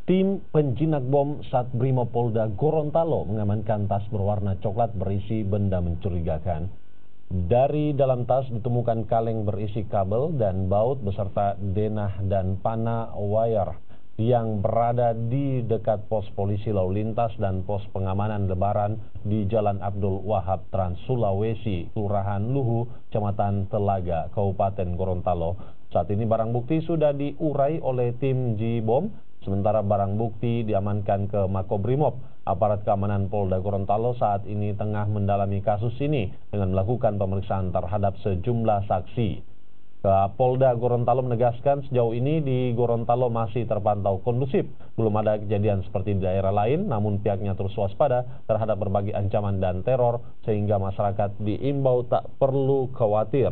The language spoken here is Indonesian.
Tim penjinak bom saat Brimopolda Gorontalo mengamankan tas berwarna coklat berisi benda mencurigakan. Dari dalam tas ditemukan kaleng berisi kabel dan baut beserta denah dan panah wire yang berada di dekat pos polisi lalu lintas dan pos pengamanan Lebaran di Jalan Abdul Wahab Trans Sulawesi, Kelurahan Luhu, Kecamatan Telaga, Kabupaten Gorontalo. Saat ini barang bukti sudah diurai oleh tim J-Bom, sementara barang bukti diamankan ke Makobrimob. Aparat keamanan Polda Gorontalo saat ini tengah mendalami kasus ini dengan melakukan pemeriksaan terhadap sejumlah saksi. Polda Gorontalo menegaskan sejauh ini di Gorontalo masih terpantau kondusif. Belum ada kejadian seperti di daerah lain, namun pihaknya terus waspada terhadap berbagai ancaman dan teror sehingga masyarakat diimbau tak perlu khawatir.